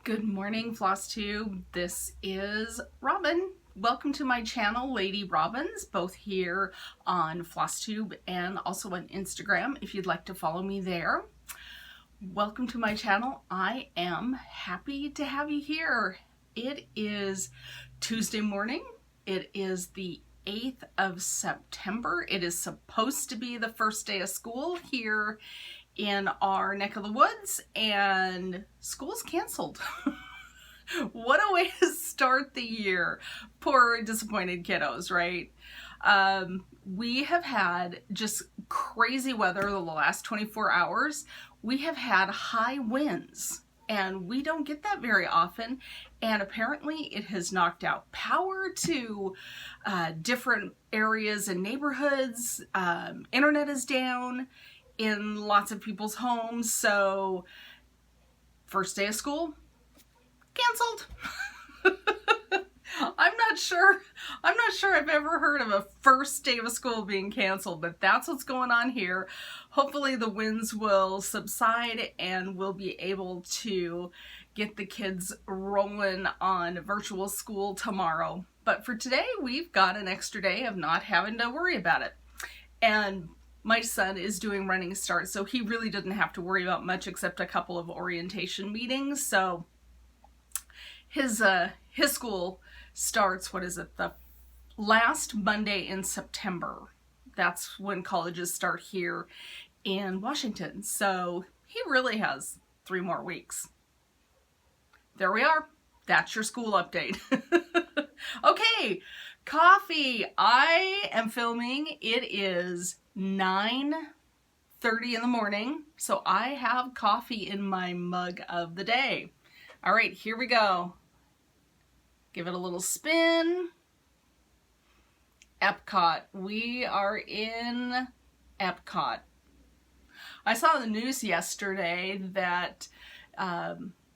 Good morning, FlossTube. This is Robin. Welcome to my channel, Lady Robins, both here on FlossTube and also on Instagram if you'd like to follow me there. Welcome to my channel. I am happy to have you here. It is Tuesday morning. It is the 8th of September. It is supposed to be the first day of school here in our neck of the woods, and school's canceled. What a way to start the year. Poor disappointed kiddos, right? We have had just crazy weather the last 24 hours. We have had high winds, and we don't get that very often. And apparently it has knocked out power to different areas and neighborhoods. Internet is down in lots of people's homes, so first day of school canceled. I'm not sure I've ever heard of a first day of school being canceled, but that's what's going on here. Hopefully the winds will subside and we'll be able to get the kids rolling on virtual school tomorrow. But for today, we've got an extra day of not having to worry about it. And my son is doing running start, so he really didn't have to worry about much except a couple of orientation meetings. So his school starts, what is it, the last Monday in September. That's when colleges start here in Washington. So he really has 3 more weeks. There we are. That's your school update. Okay, coffee. I am filming. It is 9:30 in the morning, so I have coffee in my mug of the day. All right, here we go. Give it a little spin. Epcot. We are in Epcot. I saw the news yesterday that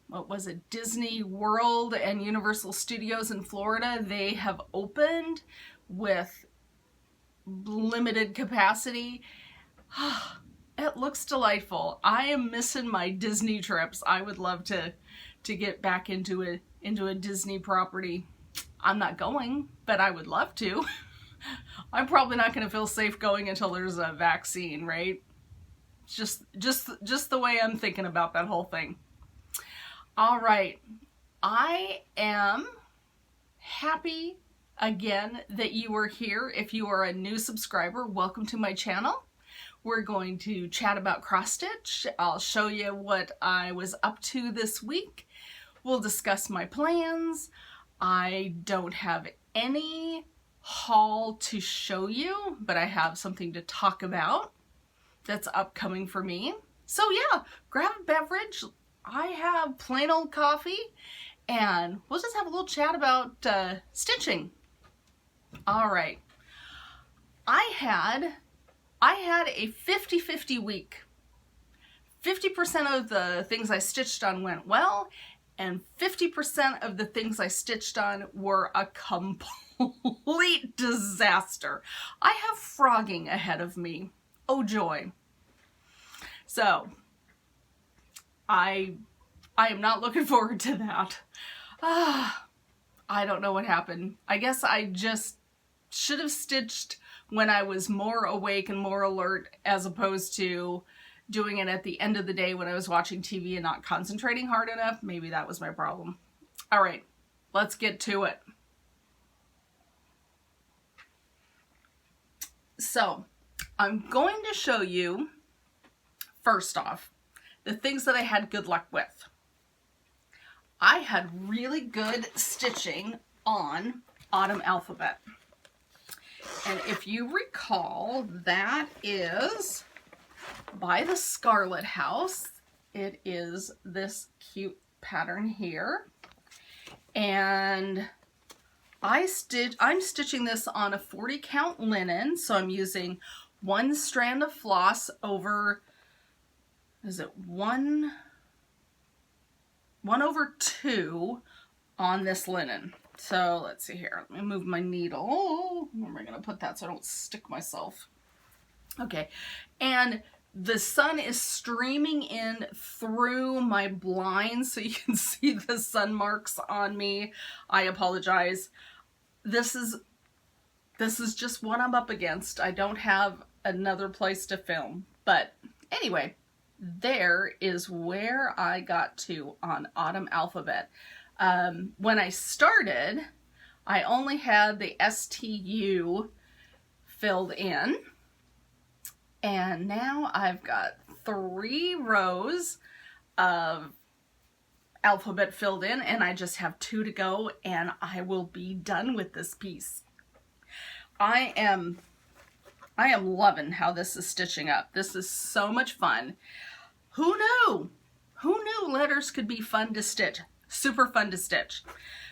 what was it, Disney World and Universal Studios in Florida, they have opened with limited capacity. It looks delightful. I am missing my Disney trips. I would love to get back into a Disney property. I'm not going, but I would love to. I'm probably not going to feel safe going until there's a vaccine, right? Just the way I'm thinking about that whole thing. All right, I am happy again that you are here. If you are a new subscriber, welcome to my channel. We're going to chat about cross stitch. I'll show you what I was up to this week. We'll discuss my plans. I don't have any haul to show you, but I have something to talk about that's upcoming for me. So yeah, grab a beverage. I have plain old coffee, and we'll just have a little chat about stitching. All right. I had a 50-50 week. 50% of the things I stitched on went well, and 50% of the things I stitched on were a complete disaster. I have frogging ahead of me. Oh joy. So, I am not looking forward to that. I don't know what happened. I guess I just should have stitched when I was more awake and more alert, as opposed to doing it at the end of the day when I was watching TV and not concentrating hard enough. Maybe that was my problem. All right, let's get to it. So, I'm going to show you, first off, the things that I had good luck with. I had really good stitching on Autumn Alphabet. And if you recall, that is by the Scarlet House. It is this cute pattern here. And I'm stitching this on a 40 count linen, so I'm using 1 strand of floss over, is it 1/2 on this linen. So let's see here. Let me move my needle. Where am I going to put that so I don't stick myself? Okay. And The sun is streaming in through my blinds, so you can see the sun marks on me. I apologize. This is just what I'm up against. I don't have another place to film. But anyway, there is where I got to on Autumn Alphabet. When I started, I only had the STU filled in. And now I've got 3 rows of alphabet filled in, and I just have 2 to go, and I will be done with this piece. I am loving how this is stitching up. This is so much fun. Who knew? Who knew letters could be fun to stitch? Super fun to stitch.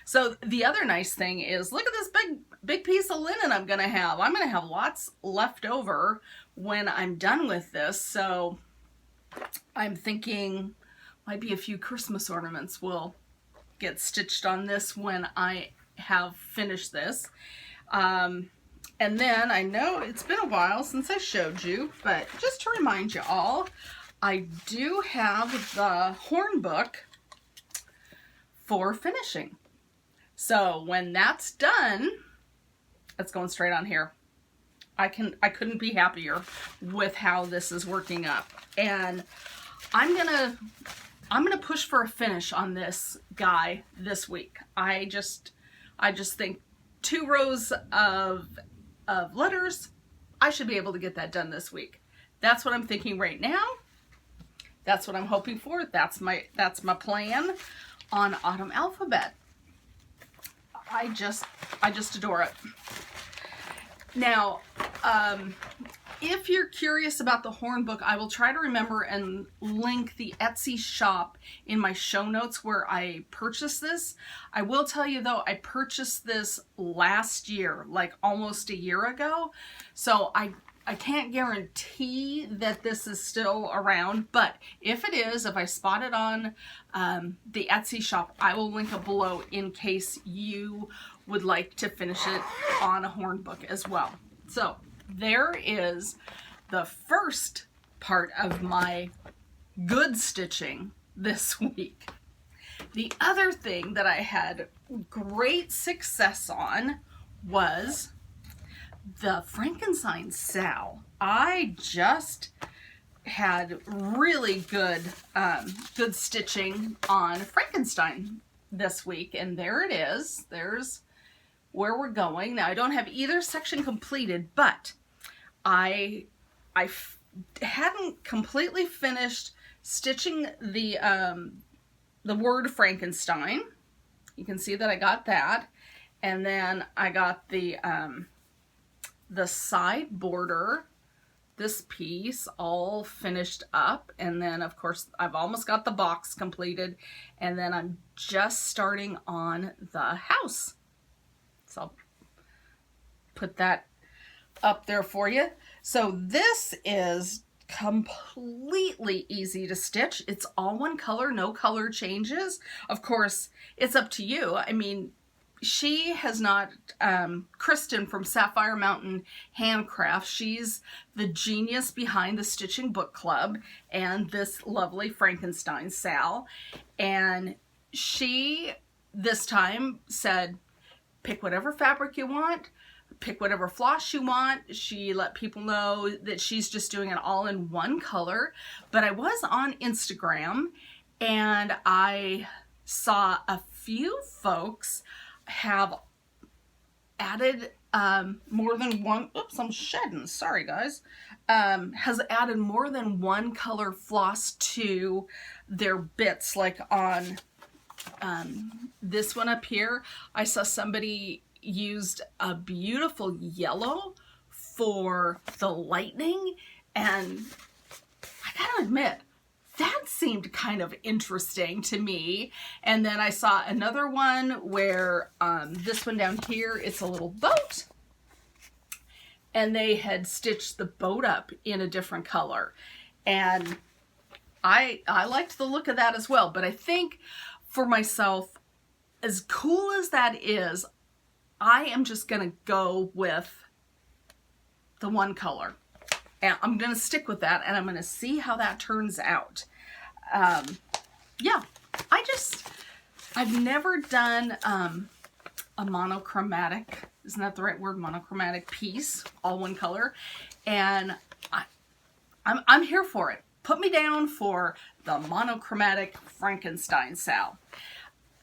So the other nice thing is, look at this big piece of linen I'm gonna have. I'm gonna have lots left over when I'm done with this. So I'm thinking might be a few Christmas ornaments will get stitched on this when I have finished this. And then I know it's been a while since I showed you, but just to remind you all, I do have the horn book for finishing. So when that's done, it's going straight on here. I couldn't be happier with how this is working up. And I'm gonna push for a finish on this guy this week. I just think 2 rows of letters, I should be able to get that done this week. That's what I'm thinking right now. That's what I'm hoping for. That's my plan on Autumn Alphabet. I just adore it. Now, if you're curious about the horn book, I will try to remember and link the Etsy shop in my show notes where I purchased this. I will tell you though, I purchased this last year, like almost a year ago. So I can't guarantee that this is still around, but if it is, if I spot it on the Etsy shop, I will link it below in case you would like to finish it on a horn book as well. So there is the first part of my good stitching this week. The other thing that I had great success on was the Frankenstein SAL. I just had really good stitching on Frankenstein this week, and there it is. There's where we're going. Now I don't have either section completed, but I hadn't completely finished stitching the word Frankenstein. You can see that I got that, and then I got the side border, this piece all finished up, and then of course I've almost got the box completed, and then I'm just starting on the house. So I'll put that up there for you. So this is completely easy to stitch. It's all one color, no color changes. Of course, it's up to you. I mean, she has not, Kristen from Sapphire Mountain Handcraft, she's the genius behind the Stitching Book Club and this lovely Frankenstein SAL. And she, this time, said, pick whatever fabric you want, pick whatever floss you want. She let people know that she's just doing it all in one color. But I was on Instagram and I saw a few folks have added more than one, oops, I'm shedding, sorry guys, has added more than one color floss to their bits. Like on this one up here, I saw somebody used a beautiful yellow for the lightning, and I gotta admit, that seemed kind of interesting to me. And then I saw another one where this one down here, it's a little boat, and they had stitched the boat up in a different color, and I liked the look of that as well. But I think for myself, as cool as that is, I am just gonna go with the one color. And I'm going to stick with that, and I'm going to see how that turns out. Yeah, I've never done a monochromatic, isn't that the right word, monochromatic piece, all one color, and I'm here for it. Put me down for the monochromatic Frankenstein SAL.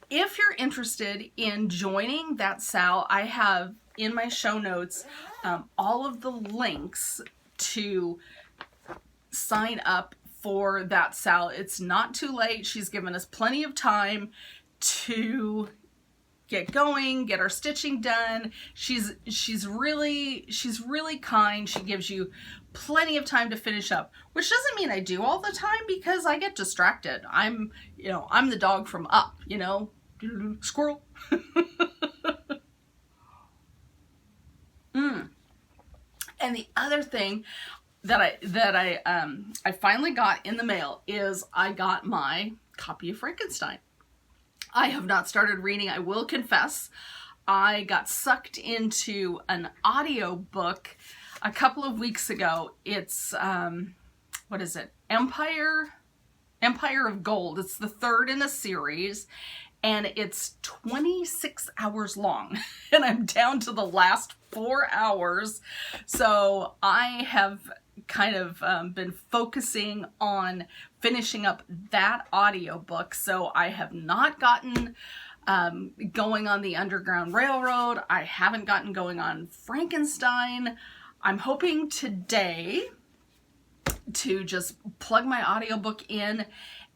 If you're interested in joining that SAL, I have in my show notes all of the links to sign up for that SAL. It's not too late. She's given us plenty of time to get going, get our stitching done. She's really kind. She gives you plenty of time to finish up, which doesn't mean I do all the time because I get distracted. I'm the dog from Up, squirrel. And the other thing that I finally got in the mail is I got my copy of Frankenstein. I have not started reading, I will confess. I got sucked into an audio book a couple of weeks ago. It's, what is it? Empire of Gold. It's the third in a series, and it's 26 hours long, and I'm down to the last 4 hours. So I have kind of been focusing on finishing up that audiobook. So I have not gotten going on the Underground Railroad. I haven't gotten going on Frankenstein. I'm hoping today to just plug my audiobook in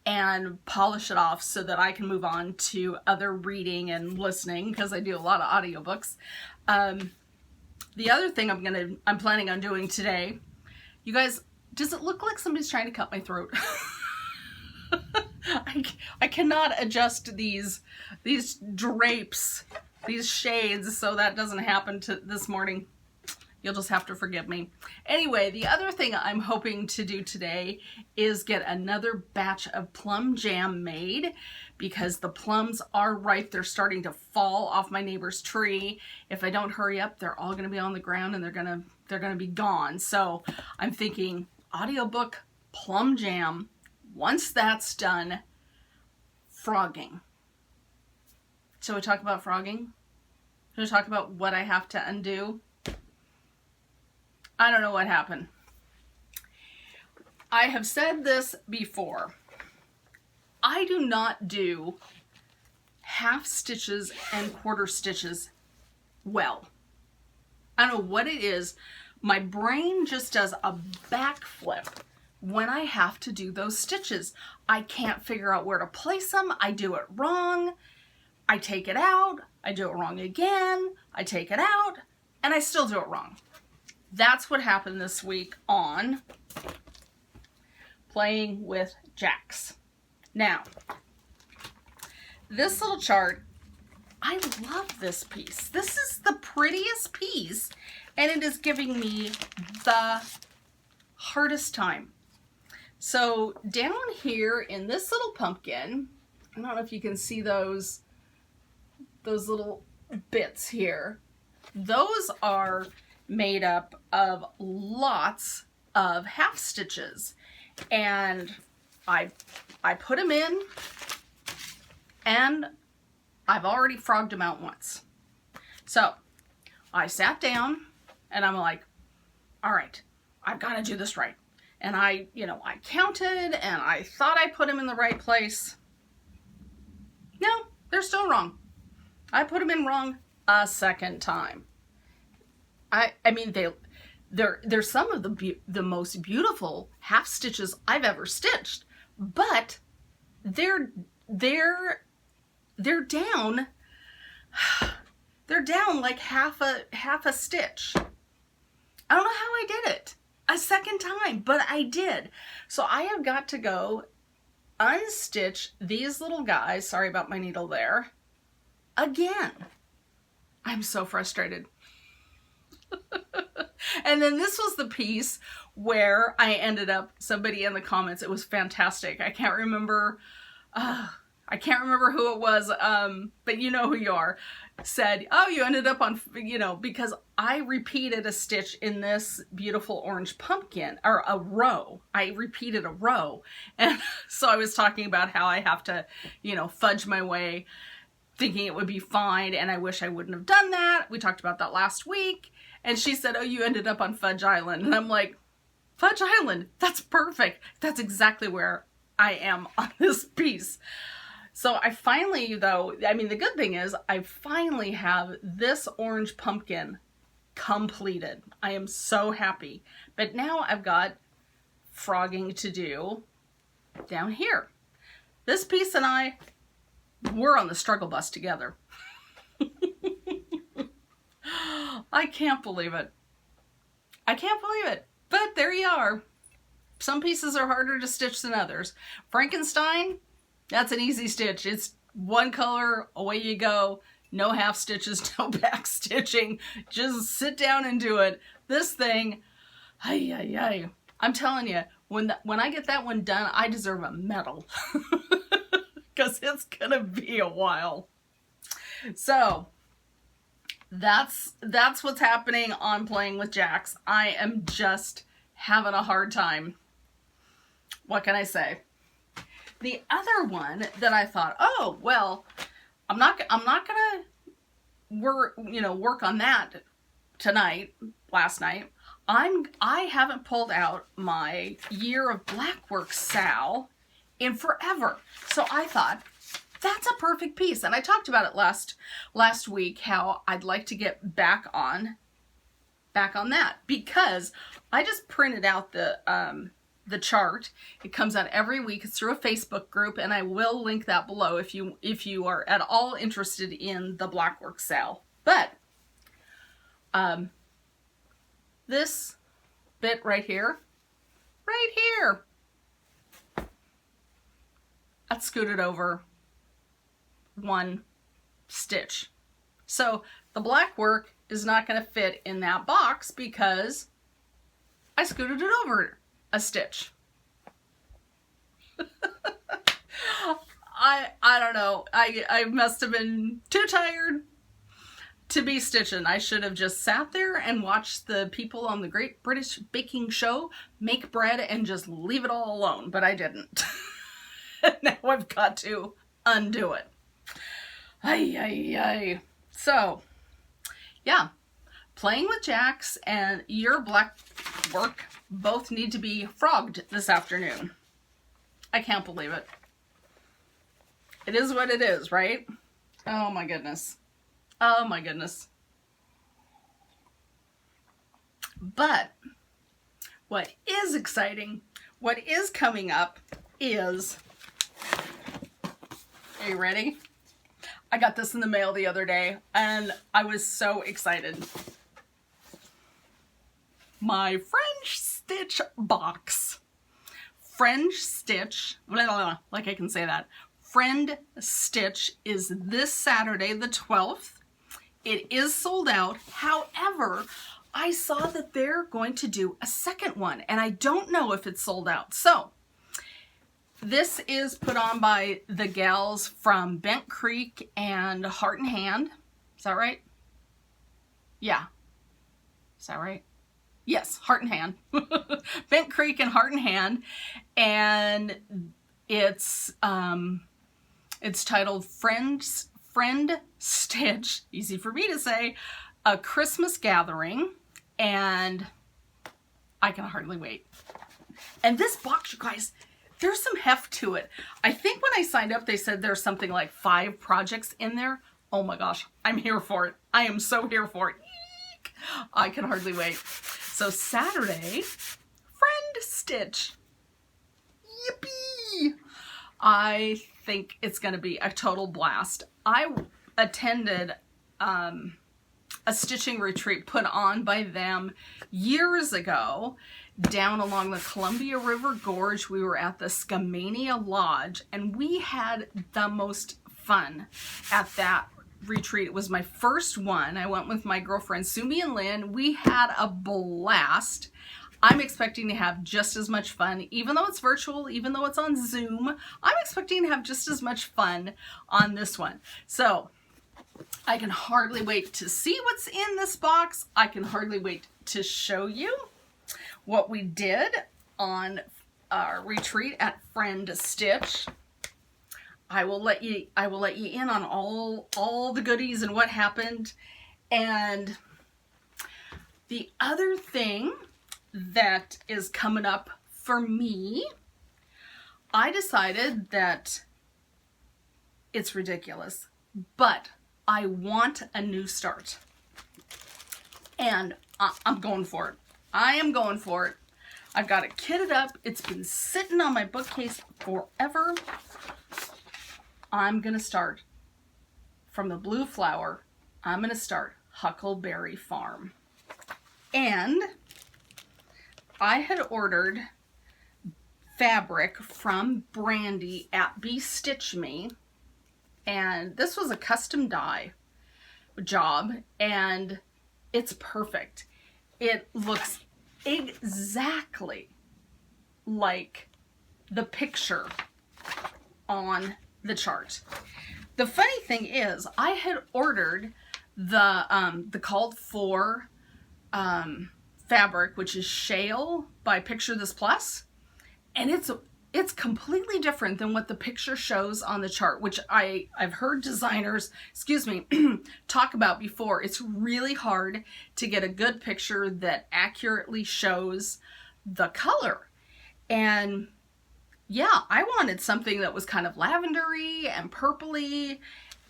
and polish it off so that I can move on to other reading and listening, because I do a lot of audiobooks. The other thing I'm planning on doing today, you guys, does it look like somebody's trying to cut my throat? I cannot adjust these drapes, these shades, so that doesn't happen this morning. You'll just have to forgive me. Anyway, the other thing I'm hoping to do today is get another batch of plum jam made, because the plums are ripe. They're starting to fall off my neighbor's tree. If I don't hurry up, they're all gonna be on the ground and they're gonna be gone. So I'm thinking audiobook, plum jam. Once that's done, frogging. Shall we talk about frogging? Shall we talk about what I have to undo? I don't know what happened. I have said this before. I do not do half stitches and quarter stitches well. I don't know what it is. My brain just does a backflip when I have to do those stitches. I can't figure out where to place them. I do it wrong. I take it out. I do it wrong again. I take it out, and I still do it wrong. That's what happened this week on Playing with Jacks. Now, this little chart, I love this piece. This is the prettiest piece, and it is giving me the hardest time. So down here in this little pumpkin, I don't know if you can see those little bits here. Those are made up of lots of half stitches, and I put them in, and I've already frogged them out once. So I sat down and I'm like, all right, I've got to do this right. And I counted and I thought I put them in the right place. No, they're still wrong. I put them in wrong a second time. I mean, they're some of the most beautiful half stitches I've ever stitched, but they're down. They're down like half a stitch. I don't know how I did it a second time, but I did. So I have got to go unstitch these little guys. Sorry about my needle there. Again. I'm so frustrated. And then this was the piece where I ended up, somebody in the comments, it was fantastic. I can't remember I can't remember who it was, but you know who you are, said, oh, you ended up on, you know, because I repeated a stitch in this beautiful orange pumpkin, or a row. I repeated a row. And so I was talking about how I have to, you know, fudge my way, thinking it would be fine, and I wish I wouldn't have done that. We talked about that last week. And she said, oh, you ended up on Fudge Island. And I'm like, Fudge Island, that's perfect. That's exactly where I am on this piece. So I finally, though, I mean, the good thing is I finally have this orange pumpkin completed. I am so happy. But now I've got frogging to do down here. This piece and I, we're on the struggle bus together. I can't believe it. I can't believe it. But there you are. Some pieces are harder to stitch than others. Frankenstein, that's an easy stitch. It's one color, away you go. No half stitches, no back stitching. Just sit down and do it. This thing, I'm telling you, when I get that one done, I deserve a medal. Because it's gonna be a while. So that's what's happening on Playing with Jax. I am just having a hard time. What can I say? The other one that I thought, oh well, I'm not gonna work on that tonight. Last night, I haven't pulled out my year of Blackwork SAL in forever. So I thought, that's a perfect piece. And I talked about it last week, how I'd like to get back on that, because I just printed out the chart. It comes out every week. It's through a Facebook group, and I will link that below if you are at all interested in the Blackwork SAL. But this bit right here, I scooted over one stitch. So the black work is not going to fit in that box because I scooted it over a stitch. I don't know. I must have been too tired to be stitching. I should have just sat there and watched the people on the Great British Baking Show make bread and just leave it all alone, but I didn't. Now I've got to undo it. So, yeah, Playing with Jax and your black work both need to be frogged this afternoon. I can't believe it. It is what it is, right? Oh my goodness. Oh my goodness. But what is exciting, what is coming up is, are you ready? I got this in the mail the other day and I was so excited. My French stitch box. French stitch, like I can say that. Friend Stitch is this Saturday, the 12th. It is sold out. However, I saw that they're going to do a second one and I don't know if it's sold out. So this is put on by the gals from Bent Creek and Heart and Hand. Is that right? Yeah. Is that right? Yes, Heart and Hand. Bent Creek and Heart and Hand. And it's titled Friend Stitch, easy for me to say, A Christmas Gathering. And I can hardly wait. And this box, you guys, there's some heft to it. I think when I signed up, they said there's something like 5 projects in there. Oh my gosh, I'm here for it. I am so here for it. Eek! I can hardly wait. So Saturday, Friend Stitch. Yippee! I think it's going to be a total blast. I attended a stitching retreat put on by them years ago down along the Columbia River Gorge. We were at the Skamania Lodge and we had the most fun at that retreat. It was my first one. I went with my girlfriends Sumi and Lynn. We had a blast. I'm expecting to have just as much fun, even though it's virtual, even though it's on Zoom. I'm expecting to have just as much fun on this one. So I can hardly wait to see what's in this box. I can hardly wait to show you what we did on our retreat at Friend Stitch. I will let you in on all the goodies and what happened. And the other thing that is coming up for me, I decided that it's ridiculous, but I want a new start. And I'm going for it. I am going for it. I've got it kitted up. It's been sitting on my bookcase forever. I'm going to start from the blue flower. I'm going to start Huckleberry Farm. And I had ordered fabric from Brandy at Be Stitch Me, and this was a custom dye job, and it's perfect. It looks exactly like the picture on the chart. The funny thing is, I had ordered the called for fabric, which is Shale by Picture This Plus, and it's completely different than what the picture shows on the chart, which I've heard designers, talk about before. It's really hard to get a good picture that accurately shows the color. And yeah, I wanted something that was kind of lavendery and purpley,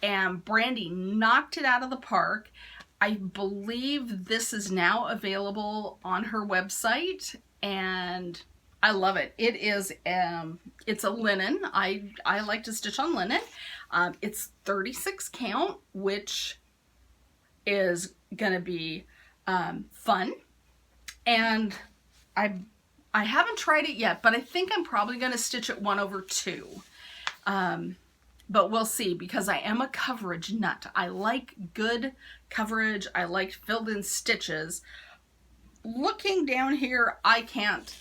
and Brandy knocked it out of the park. I believe this is now available on her website, and I love it. It is it's a linen. I like to stitch on linen. It's 36 count, which is gonna be fun. And I haven't tried it yet, but I think I'm probably gonna stitch it 1/2. But we'll see, because I am a coverage nut. I like good coverage. I like filled in stitches. Looking down here, I can't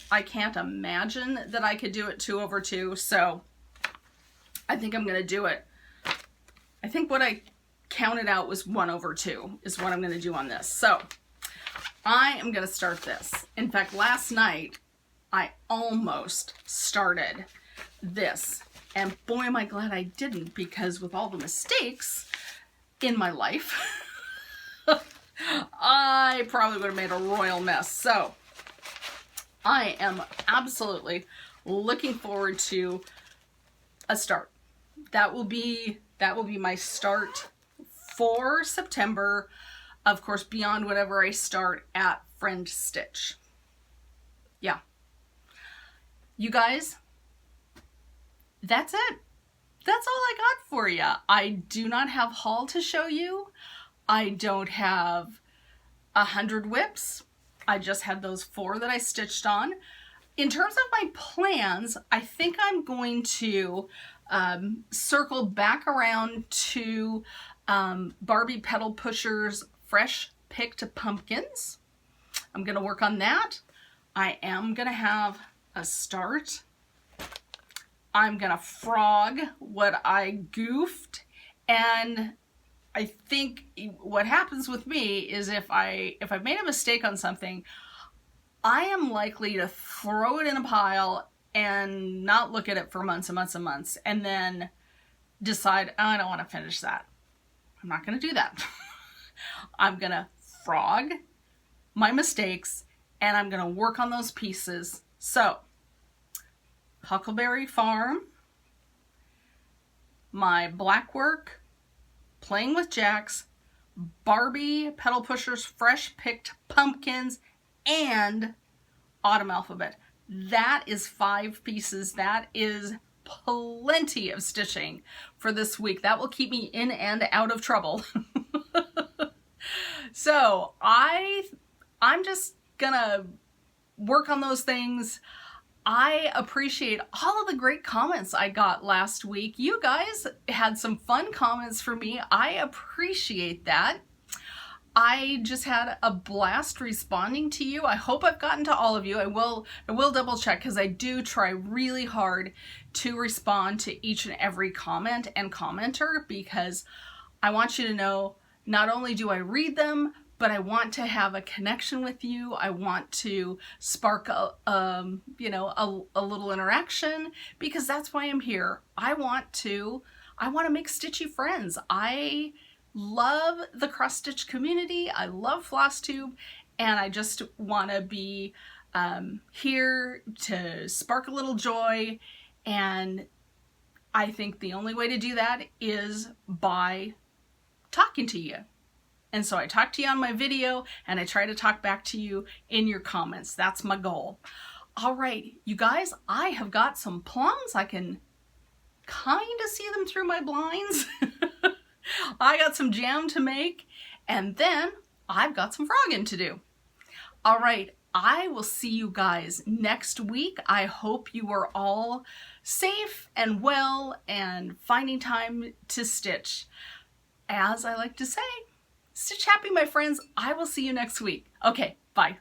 imagine that I could do it 2/2. So I think I'm going to do it. I think what I counted out was 1/2 is what I'm going to do on this. So I am going to start this. In fact, last night I almost started this. And boy, am I glad I didn't, because with all the mistakes in my life, I probably would have made a royal mess. So I am absolutely looking forward to a start. That will be my start for September, of course, beyond whatever I start at Friend Stitch. Yeah. You guys, that's it. That's all I got for you. I do not have haul to show you. I don't have 100 whips. I just had those 4 that I stitched on. In terms of my plans, I think I'm going to circle back around to Barbie Petal Pusher's Fresh Picked Pumpkins. I'm going to work on that. I am going to have a start. I'm going to frog what I goofed, and I think what happens with me is if I've made a mistake on something, I am likely to throw it in a pile and not look at it for months and months and months, and then decide, oh, I don't want to finish that. I'm not going to do that. I'm going to frog my mistakes, and I'm going to work on those pieces. So, Huckleberry Farm, my Blackwork, Playing with Jacks, Barbie Petal Pushers Fresh Picked Pumpkins, and Autumn Alphabet. That is 5 pieces. That is plenty of stitching for this week. That will keep me in and out of trouble. So I'm just gonna work on those things. I appreciate all of the great comments I got last week. You guys had some fun comments for me. I appreciate that. I just had a blast responding to you. I hope I've gotten to all of you. I will double check because I do try really hard to respond to each and every comment and commenter, because I want you to know not only do I read them, but I want to have a connection with you. I want to spark you know, a little interaction, because that's why I'm here. I want to make stitchy friends. I love the cross stitch community. I love FlossTube, and I just want to be here to spark a little joy. And I think the only way to do that is by talking to you. And so I talk to you on my video, and I try to talk back to you in your comments. That's my goal. All right, you guys, I have got some plums. I can kind of see them through my blinds. I got some jam to make, and then I've got some frogging to do. All right, I will see you guys next week. I hope you are all safe and well and finding time to stitch. As I like to say, stitch happy, my friends. I will see you next week. Okay, bye.